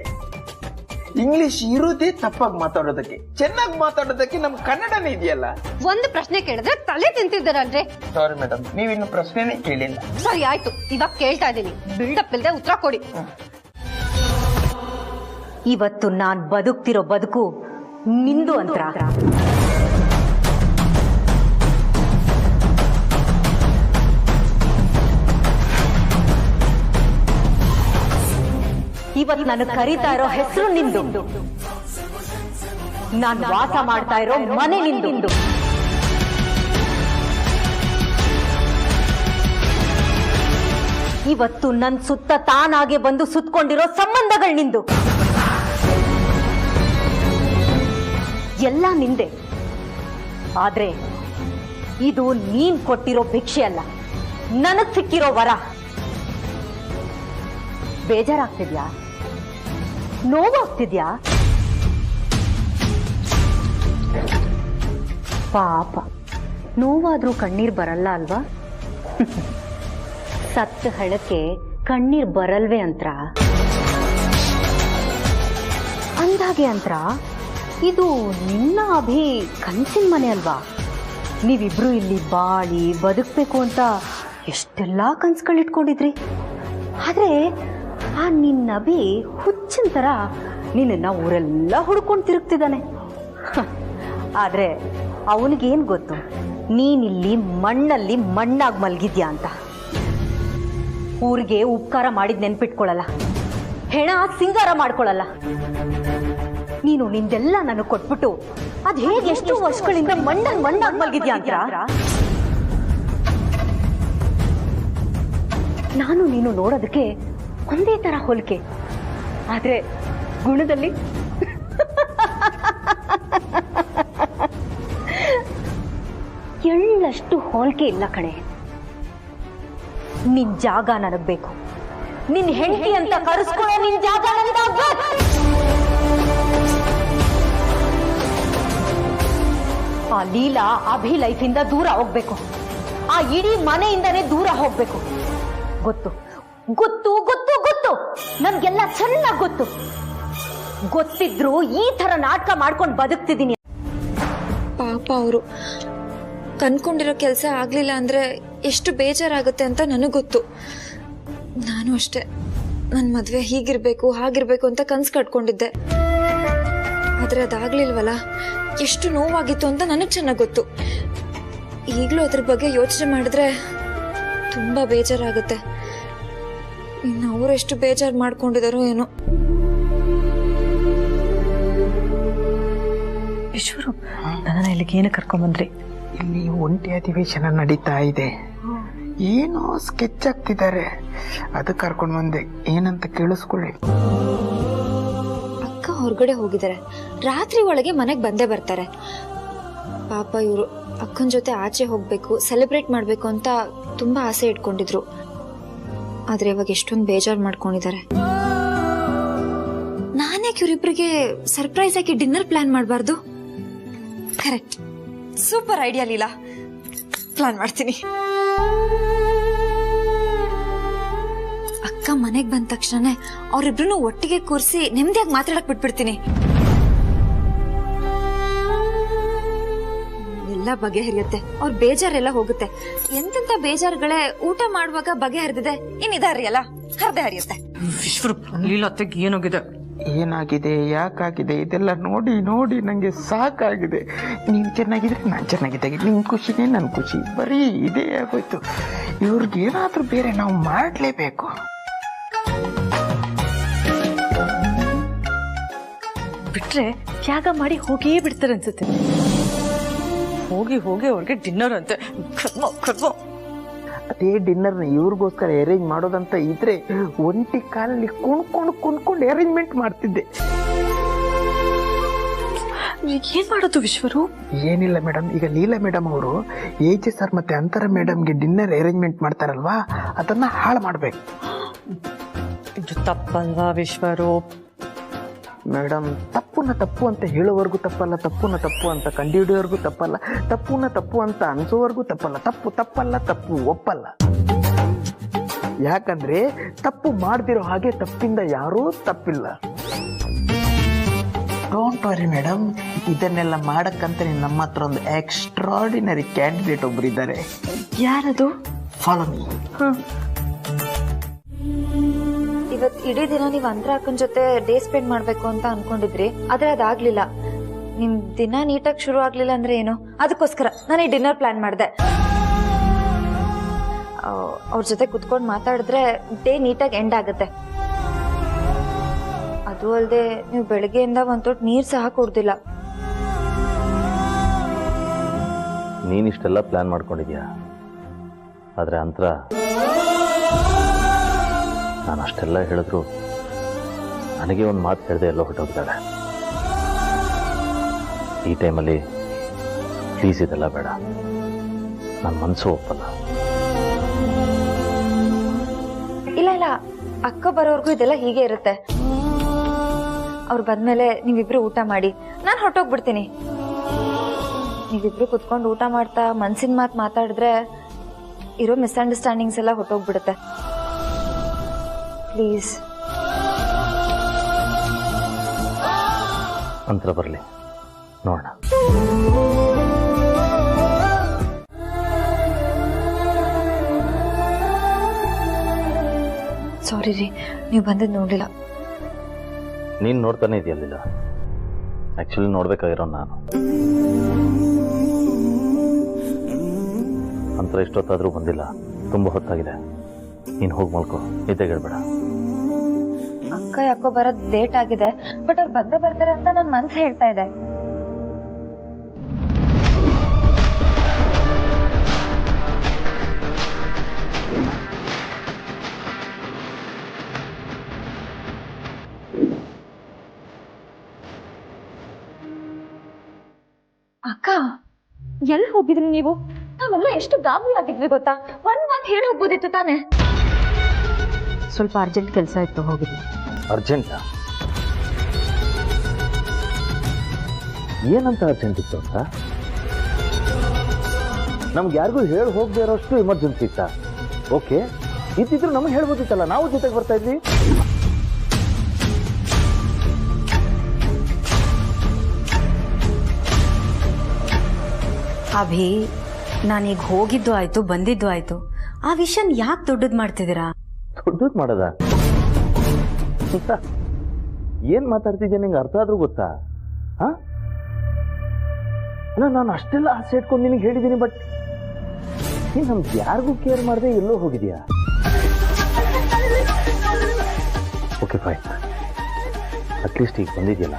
ಇಂಗ್ಲಿಷ್ ಇರೋದೇ ತಪ್ಪಾಗಿ ಮಾತಾಡೋದಕ್ಕೆ, ಚೆನ್ನಾಗಿ ಮಾತಾಡೋದಕ್ಕೆ ನಮ್ ಕನ್ನಡನೇ ಇದೆಯಲ್ಲ. ಒಂದು ಪ್ರಶ್ನೆ ಕೇಳಿದ್ರೆ ತಲೆ ತಿಂತಿದ್ದಾರಲ್ರಿ. ಸಾರಿ ಮೇಡಮ್, ನೀವಿನ್ನು ಪ್ರಶ್ನೆನೇ ಕೇಳಿಲ್ಲ. ಸರಿ ಆಯ್ತು, ಇವಾಗ ಕೇಳ್ತಾ ಇದ್ದೀನಿ, ಬಿಲ್ಡಪ್ ಇಲ್ಲದೆ ಉತ್ತರ ಕೊಡಿ. ಇವತ್ತು ನಾನ್ ಬದುಕ್ತಿರೋ ಬದುಕು ನಿಂದು ಅಂತ. ಇವತ್ತು ನಾನು ಕರೀತಾ ಇರೋ ಹೆಸರು ನಿಂದು, ನಾನು ವಾಸ ಮಾಡ್ತಾ ಇರೋ ಮನೆ ನಿಂದು. ಇವತ್ತು ನನ್ ಸುತ್ತ ತಾನಾಗೆ ಬಂದು ಸುತ್ಕೊಂಡಿರೋ ಸಂಬಂಧಗಳು ನಿಂದು. ಎಲ್ಲ ನಿಂದೆ. ಆದ್ರೆ ಇದು ನೀನ್ ಕೊಟ್ಟಿರೋ ಭಿಕ್ಷೆ ಅಲ್ಲ, ನನಗ್ ಸಿಕ್ಕಿರೋ ವರ. ಬೇಜಾರಾಗ್ತಿದ್ಯಾ? ನೋವಾಗ್ತಿದ್ಯಾ? ಪಾಪ, ನೋವಾದ್ರೂ ಕಣ್ಣೀರ್ ಬರಲ್ಲ ಅಲ್ವಾ? ಸತ್ತ ಹಳಕ್ಕೆ ಕಣ್ಣೀರ್ ಬರಲ್ವೇ ಅಂತ್ರ? ಅಂದಾಗೆ ಅಂತ್ರ ಇದು ನಿನ್ನ ಅಭಿ ಕನ್ಸಿನ ಮನೆ ಅಲ್ವಾ? ನೀವಿಬ್ರು ಇಲ್ಲಿ ಬಾಳಿ ಬದುಕ್ಬೇಕು ಅಂತ ಎಷ್ಟೆಲ್ಲ ಕನ್ಸುಗಳಿಟ್ಕೊಂಡಿದ್ರಿ. ಆದ್ರೆ ಆ ನಿನ್ನ ಅಭಿ ಹುಚ್ಚಿನ ತರ ನಿನ್ನ ಊರೆಲ್ಲ ಹುಡ್ಕೊಂಡು ತಿರುಗ್ತಿದ್ದಾನೆ. ಆದ್ರೆ ಅವನಿಗೇನ್ ಗೊತ್ತು ನೀನಿಲ್ಲಿ ಮಣ್ಣಲ್ಲಿ ಮಣ್ಣಾಗಿ ಮಲ್ಗಿದ್ಯಾ ಅಂತ. ಊರಿಗೆ ಉಪಕಾರ ಮಾಡಿದ್ ನೆನ್ಪಿಟ್ಕೊಳ್ಳಲ್ಲ, ಹೆಣ ಸಿಂಗಾರ ಮಾಡ್ಕೊಳ್ಳಲ್ಲ. ನೀನು ನಿಂದೆಲ್ಲ ನನಗೆ ಕೊಟ್ಬಿಟ್ಟು ಅದ್ ಹೇಗೆ ಎಷ್ಟು ವರ್ಷಗಳಿಂದ ಮಣ್ಣಲ್ಲಿ ಮಣ್ಣಾಗಿ ಮಲ್ಗಿದ್ಯಾ ಅಂತ. ನಾನು ನೀನು ನೋಡೋದಕ್ಕೆ ಒಂದೇ ತರ ಹೋಲಿಕೆ, ಆದ್ರೆ ಗುಣದಲ್ಲಿ ಎಳ್ಳಷ್ಟು ಹೋಲಿಕೆ ಇಲ್ಲ ಕಣೆ. ನಿನ್ ಜಾಗ ನನಗ್ ಬೇಕು. ನಿನ್ ಹೆಂಡತಿ ಅಂತ ಕರೆಸ್ಕೊಳ್ಳೋ ನಿನ್ ಜಾಗ ನನಗಾಗ್ಬೇಕು. ಆ ಲೀಲಾ ಅಭಿ ಲೈಫಿಂದ ದೂರ ಹೋಗ್ಬೇಕು. ಆ ಇಡೀ ಮನೆಯಿಂದನೇ ದೂರ ಹೋಗ್ಬೇಕು. ಗೊತ್ತು ಗೊತ್ತು ಗೊತ್ತು ಗೊತ್ತು, ನನ್ಗೆಲ್ಲ ಚೆನ್ನಾಗಿ ಗೊತ್ತು. ಗೊತ್ತಿದ್ರು ಈ ತರ ನಾಟಕ ಮಾಡ್ಕೊಂಡು ಬದುಕ್ತಿದ್ದೀನಿ. ಪಾಪ ಅವರು ಕನ್ಕೊಂಡಿರೋ ಕೆಲಸ ಆಗ್ಲಿಲ್ಲ ಅಂದ್ರೆ ಎಷ್ಟು ಬೇಜಾರಾಗುತ್ತೆ ಅಂತ ನನಗೆ ಗೊತ್ತು. ನಾನು ಅಷ್ಟೇ ನನ್ನ ಮದ್ವೆ ಹೀಗಿರ್ಬೇಕು ಹಾಗಿರ್ಬೇಕು ಅಂತ ಕನ್ಸು ಕಟ್ಕೊಂಡಿದ್ದೆ. ಆದ್ರೆ ಅದಾಗ್ಲಿಲ್ವಲ್ಲ, ಎಷ್ಟು ನೋವಾಗಿತ್ತು ಅಂತ ನನಗೆ ಚೆನ್ನಾಗಿ ಗೊತ್ತು. ಈಗಲೂ ಅದ್ರ ಬಗ್ಗೆ ಯೋಚನೆ ಮಾಡಿದ್ರೆ ತುಂಬಾ ಬೇಜಾರಾಗುತ್ತೆ. ಇನ್ನು ಅವರು ಎಷ್ಟು ಬೇಜಾರು ಮಾಡ್ಕೊಂಡಿದಾರೋ ಏನೋ. ವಿಶ್ವರು, ನನ್ನ ಇಲ್ಲಿಗೆ ಏನು ಕರ್ಕೊಂಬಂದ್ರಿ? ಇಲ್ಲಿ ಒಂಟಿ ಅಧಿವೇಶನ ನಡೀತಾ ಇದೆ, ಏನೋ ಸ್ಕೆಚ್ ಆಗ್ತಿದ್ದಾರೆ, ಅದು ಕರ್ಕೊಂಡು ಬಂದೆ. ಏನಂತ ಕೇಳಿಸ್ಕೊಳ್ಳಿ. ಅಕ್ಕ ಹೊರಗಡೆ ಹೋಗಿದ್ದಾರೆ, ರಾತ್ರಿ ಒಳಗೆ ಮನೆಗೆ ಬಂದೇ ಬರ್ತಾರೆ. ಪಾಪ ಇವರು ಅಕ್ಕನ ಜೊತೆ ಆಚೆ ಹೋಗ್ಬೇಕು, ಸೆಲೆಬ್ರೇಟ್ ಮಾಡ್ಬೇಕು ಅಂತ ತುಂಬಾ ಆಸೆ ಇಟ್ಕೊಂಡಿದ್ರು. ಆದ್ರೆ ಇವಾಗ ಎಷ್ಟೊಂದು ಬೇಜಾರು ಮಾಡ್ಕೊಂಡಿದ್ದಾರೆ. ಯಾಕೆ ಇವರಿಬ್ಬರಿಗೆ ಸರ್ಪ್ರೈಸ್ ಆಗಿ ಡಿನ್ನರ್ ಪ್ಲಾನ್ ಮಾಡಬಾರ್ದು? Correct, super idea Leela. Plan ಮಾಡ್ತೀನಿ. ಅಕ್ಕ ಮನೆಗೆ ಬಂದ ತಕ್ಷಣ ಅವ್ರಿಬ್ರು ಒಟ್ಟಿಗೆ ಕೂರಿಸಿ ನೆಮ್ಮದಿಯಾಗಿ ಮಾತಾಡಕ್ ಬಿಟ್ಬಿಡ್ತೀನಿ. ಎಲ್ಲ ಬಗೆಹರಿಯುತ್ತೆ, ಅವ್ರ ಬೇಜಾರೆಲ್ಲ ಹೋಗುತ್ತೆ. ಎಂತೆಂತ ಬೇಜಾರುಗಳೇ ಊಟ ಮಾಡುವಾಗ ಬಗೆಹರಿದಿದೆ, ಇನ್ನಿದಾರಿ ಅಲ್ಲ ಹರಿದೆ ಹರಿಯುತ್ತೆ. ಲೀಲಾತ್ತೆಗೆ ಏನಾಗಿದೆ? ಏನಾಗಿದೆ, ಯಾಕಾಗಿದೆ, ಇದೆಲ್ಲ ನೋಡಿ ನೋಡಿ ನಂಗೆ ಸಾಕಾಗಿದೆ. ನೀನು ಚೆನ್ನಾಗಿದ್ರೆ ನಾನು ಚೆನ್ನಾಗಿದ್ದೆ, ನಿನ್ ಖುಷಿನೇ ನನ್ನ ಖುಷಿ, ಬರೀ ಇದೇ ಆಗೋಯ್ತು. ಇವ್ರಿಗೇನಾದ್ರೂ ಬೇರೆ ನಾವು ಮಾಡಲೇಬೇಕು. ಬಿಟ್ರೆ ತ್ಯಾಗ ಮಾಡಿ ಹೋಗೇ ಬಿಡ್ತಾರೆ ಅನ್ಸುತ್ತೆ. ಹೋಗಿ ಹೋಗಿ ಅವ್ರಿಗೆ ಡಿನ್ನರ್ ಅಂತೆ. ಅದೇ ಡಿನ್ನರ್ನ ಇವ್ರಿಗೋಸ್ಕರ ಅರೇಂಜ್ ಮಾಡೋದಂತ ಇದ್ರೆ ಒಂಟಿ ಕಾಲಲ್ಲಿ ಕುಣ್ಕೊಂಡು ಅರೇಂಜ್ಮೆಂಟ್ ಮಾಡ್ತಿದ್ದೆ. ಏನ್ ಮಾಡೋದು ವಿಶ್ವರು? ಏನಿಲ್ಲ ಮೇಡಮ್, ಈಗ ಲೀಲಾ ಮೇಡಮ್ ಅವರು HS ಸರ್ ಮತ್ತೆ ಅಂತರ ಮೇಡಮ್ಗೆ ಡಿನ್ನರ್ ಅರೇಂಜ್ಮೆಂಟ್ ಮಾಡ್ತಾರಲ್ವಾ, ಅದನ್ನ ಹಾಳು ಮಾಡ್ಬೇಕು. ಇದು ತಪ್ಪಲ್ವಾ ವಿಶ್ವರು? ಮೇಡಮ್, ತಪ್ಪುನ ತಪ್ಪು ಅಂತ ಹೇಳೋವರೆಗೂ ತಪ್ಪಲ್ಲ, ತಪ್ಪುನ ತಪ್ಪು ಅಂತ ಕಂಡುಹಿಡಿಯೋವರೆಗೂ ತಪ್ಪಲ್ಲ, ತಪ್ಪುನ ತಪ್ಪು ಅಂತ ಅನ್ಸೋವರೆಗೂ ತಪ್ಪಲ್ಲ. ತಪ್ಪು ತಪ್ಪಲ್ಲ, ತಪ್ಪು ಒಪ್ಪಲ್ಲ. ಯಾಕಂದ್ರೆ ತಪ್ಪು ಮಾಡ್ದಿರೋ ಹಾಗೆ ತಪ್ಪಿಂದ ಯಾರೂ ತಪ್ಪಿಲ್ಲ. ಡೋಂಟ್ ವರಿ ಮೇಡಮ್, ಇದನ್ನೆಲ್ಲ ಮಾಡಕ್ಕಂತ ನಮ್ಮ ಹತ್ರ ಒಂದು ಎಕ್ಸ್ಟ್ರಾರ್ಡಿನರಿ ಕ್ಯಾಂಡಿಡೇಟ್ ಒಬ್ರು ಇದ್ದಾರೆ. ಯಾರದು? Follow me. ಇವತ್ ಇಡೀ ದಿನ ನೀವ್ ಅಂತರ ಅಕ್ಕನ ಜೊತೆ ಡೇ ಸ್ಪೆಂಡ್ ಮಾಡ್ಬೇಕು ಅಂತ ಅನ್ಕೊಂಡಿದ್ರಿ, ಆದ್ರೆ ಅದಾಗ್ಲಿಲ್ಲ. ನಿಮ್ ದಿನ ನೀಟಾಗಿ ಶುರು ಆಗ್ಲಿಲ್ಲ ಅಂದ್ರೆ ಏನು? ಅದಕ್ಕೋಸ್ಕರ ನಾನು ಈ ಡಿನ್ನರ್ ಪ್ಲಾನ್ ಮಾಡಿದೆ. ಅವ್ರ ಜೊತೆ ಕುತ್ಕೊಂಡು ಮಾತಾಡಿದ್ರೆ ಡೇ ನೀಟಾಗಿ ಎಂಡ್ ಆಗುತ್ತೆ. ಅದು ಅಲ್ಲದೆ ನೀವು ಬೆಳಗ್ಗೆಯಿಂದ ಒಂದ್ ತೊಟ್ಟು ನೀರ್ ಸಹ ಕುಡ್ದಿಲ್ಲ. ನೀನಿಷ್ಟೆಲ್ಲ ಪ್ಲಾನ್ ಮಾಡ್ಕೊಂಡಿದ್ಯಾ, ಆದ್ರೆ ಅಂತರ ನಾನು ಅಷ್ಟೆಲ್ಲ ಹೇಳಿದ್ರು ನನಗೆ ಒಂದು ಮಾತು ಹೇಳಿದೆ ಎಲ್ಲೋ ಹೊರಟೋಗ್ತಾಳೆ. ಈ ಟೈಮಲ್ಲಿ ಪ್ಲೀಸ್ ಇದೆಲ್ಲ ಬೇಡ, ನನ್ನ ಮನಸ್ಸು ಒಪ್ಪಲ್ಲ. ಇಲ್ಲ ಇಲ್ಲ, ಅಕ್ಕ ಬರೋರ್ಗು ಇದೆಲ್ಲ ಹೀಗೆ ಇರುತ್ತೆ. ಅವ್ರು ಬಂದ್ಮೇಲೆ ನೀವಿಬ್ರು ಊಟ ಮಾಡಿ, ನಾನು ಹೊರಟೋಗ್ಬಿಡ್ತೀನಿ. ನೀವಿಬ್ರು ಕುತ್ಕೊಂಡು ಊಟ ಮಾಡ್ತಾ ಮನ್ಸಿನ ಮಾತು ಮಾತಾಡಿದ್ರೆ ಇರೋ ಮಿಸ್ಅಂಡರ್ಸ್ಟ್ಯಾಂಡಿಂಗ್ಸ್ ಎಲ್ಲ ಹೊರಟೋಗ್ಬಿಡುತ್ತೆ. ಪ್ಲೀಸ್. ಅಂತರ ಬರಲಿ, ನೋಡೋಣ. ಸಾರಿ ರೀ, ನೀವು ಬಂದಿದ್ದು ನೋಡಲಿಲ್ಲ. ನೀನು ನೋಡ್ತಾನೆ ಇದೆಯಲ್ಲಿಲ್ಲ, ಆ್ಯಕ್ಚುಲಿ ನೋಡ್ಬೇಕಾಗಿರೋ ನಾನು. ಅಂತರ ಇಷ್ಟೊತ್ತಾದರೂ ಬಂದಿಲ್ಲ, ತುಂಬ ಹೊತ್ತಾಗಿದೆ. ನೀನು ಹೋಗಿ ಮಲ್ಕೋ, ನಿದ್ದೆಗೆ ಹೇಳ್ಬೇಡ. ಅಕ್ಕ ಯಾಕೋ ಬರೋದ್ ಲೇಟ್ ಆಗಿದೆ, ಬಟ್ ಅವ್ರು ಬಂದೇ ಬರ್ತಾರೆ ಅಂತ ನನ್ನ ಮನ್ಸು ಹೇಳ್ತಾ ಇದೆ. ಅಕ್ಕ, ಎಲ್ಲಿ ಹೋಗಿದ್ರಿ ನೀವು? ನಾವೆಲ್ಲ ಎಷ್ಟು ಗಾಬರಿ ಆಗಿದ್ವಿ ಗೊತ್ತಾ? ಒಂದ್ ಮಾತು ಹೇಳಿ ಹೋಗ್ಬೋದಿತ್ತು ತಾನೆ. ಸ್ವಲ್ಪ ಅರ್ಜೆಂಟ್ ಕೆಲಸ ಇತ್ತು, ಹೋಗಿದ್ವಿ. ಅರ್ಜೆಂಟಾ? ಏನಂತ ಅರ್ಜೆಂಟ್ ಇತ್ತು ಅಂತ? ನಮ್ಗೆ ಯಾರಿಗೂ ಹೇಳಿ ಹೋಗದೆ ಇರೋಷ್ಟು ಎಮರ್ಜೆನ್ಸಿ ಇತ್ತಾ? ಓಕೆ, ಇದ್ದಿದ್ರು ನಮಗೆ ಹೇಳ್ಬೋದಿತ್ತಲ್ಲ, ನಾವು ಜೊತೆಗೆ ಬರ್ತಾ ಇದ್ವಿ. ಅಭಿ, ನಾನೀಗ ಹೋಗಿದ್ದು ಆಯ್ತು, ಬಂದಿದ್ದು ಆಯ್ತು. ಆ ವಿಷಯನ ಯಾಕೆ ದೊಡ್ಡದ್ ಮಾಡ್ತಿದ್ದೀರಾ? ದೊಡ್ಡದ್ ಮಾಡದ? ಏನ್ ಮಾತಾಡ್ತಿದ್ಯಾ, ನಿಂಗೆ ಅರ್ಥ ಆದ್ರೂ ಗೊತ್ತಾ? ನಾನು ಅಷ್ಟೆಲ್ಲ ಆಸೆ ಇಟ್ಕೊಂಡು ನಿನಗೆ ಹೇಳಿದ್ದೀನಿ, ಬಟ್ ನೀನು ನಮ್ಗೆ ಯಾರಿಗೂ ಕೇರ್ ಮಾಡದೆ ಎಲ್ಲೋ ಹೋಗಿದ್ಯಾ? ಓಕೆ ಫೈನ್, ಅಟ್ಲೀಸ್ಟ್ ಈಗ ಬಂದಿದ್ಯಲ್ಲ,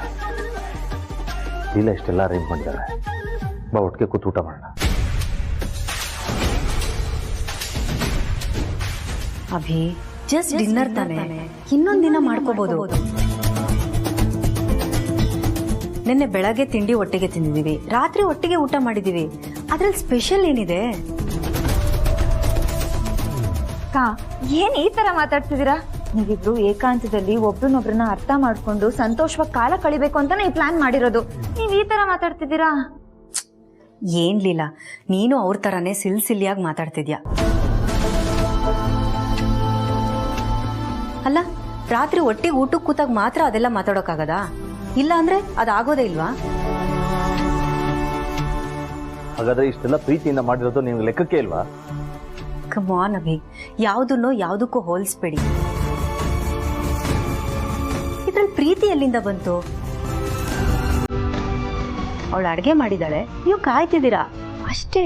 ಇಲ್ಲ ಇಷ್ಟೆಲ್ಲ ಅರೇಂಜ್ ಮಾಡಿದ್ದಾರೆ, ಬಾ ಒಟ್ಟಿಗೆ ಕೂತು ಊಟ ಮಾಡೋಣ. ಅಭಿ, ಜಸ್ಟ್ ಡಿನ್ನರ್ ತಾನೆ, ಇನ್ನೊಂದ್ ದಿನ ಮಾಡ್ಕೋಬಹುದು. ನಿನ್ನೆ ಬೆಳಗ್ಗೆ ತಿಂಡಿ ಒಟ್ಟಿಗೆ ತಿಂದಿದೀವಿ, ರಾತ್ರಿ ಒಟ್ಟಿಗೆ ಊಟ ಮಾಡಿದೀವಿ. ಅದ್ರಲ್ಲಿ ಸ್ಪೆಷಲ್ ಏನಿದೆ? ಏನ್ ಈ ತರ ಮಾತಾಡ್ತಿದ್ದೀರಾ? ನೀವಿಬ್ರು ಏಕಾಂತದಲ್ಲಿ ಒಬ್ರನ್ನೊಬ್ರನ್ನ ಅರ್ಥ ಮಾಡ್ಕೊಂಡು ಸಂತೋಷವಾಗಿ ಕಾಲ ಕಳಿಬೇಕು ಅಂತಾನೆ ಈ ಪ್ಲಾನ್ ಮಾಡಿರೋದು. ನೀವ್ ಈ ತರ ಮಾತಾಡ್ತಿದ್ದೀರಾ? ಏನ್ ಲೀಲಾ, ನೀನು ಅವ್ರ ತರಾನೇ ಸಿಲ್ಸಿಲಿಯಾಗಿ ಮಾತಾಡ್ತಿದ್ಯಾ. ಅಲ್ಲ, ರಾತ್ರಿ ಒಟ್ಟಿಗೆ ಊಟಕ್ಕೆ ಕೂತಾಗ ಮಾತ್ರ ಅದೆಲ್ಲ ಮಾತಾಡೋಕ್ಕಾಗದಾ? ಇಲ್ಲ ಅಂದ್ರೆ ಅದಾಗೋದೇ ಇಲ್ವಾ? ಹಾಗಾದ್ರೆ ಇಷ್ಟೆಲ್ಲ ಪ್ರೀತಿಯಿಂದ ಮಾಡಿರೋದು ನಿಮ್ಗೆ ಲೆಕ್ಕಕ್ಕೆ ಇಲ್ವಾ? ಕಮಾನ್ ಅಭಿ, ಯಾವುದನ್ನೋ ಯಾವುದಕ್ಕೂ ಹೋಲಿಸ್ಬೇಡಿ. ಇದ್ರಲ್ಲಿ ಪ್ರೀತಿ ಎಲ್ಲಿಂದ ಬಂತು? ಅವಳು ಅಡ್ಗೆ ಮಾಡಿದಾಳೆ, ನೀವು ಕಾಯ್ತಿದ್ದೀರಾ ಅಷ್ಟೇ.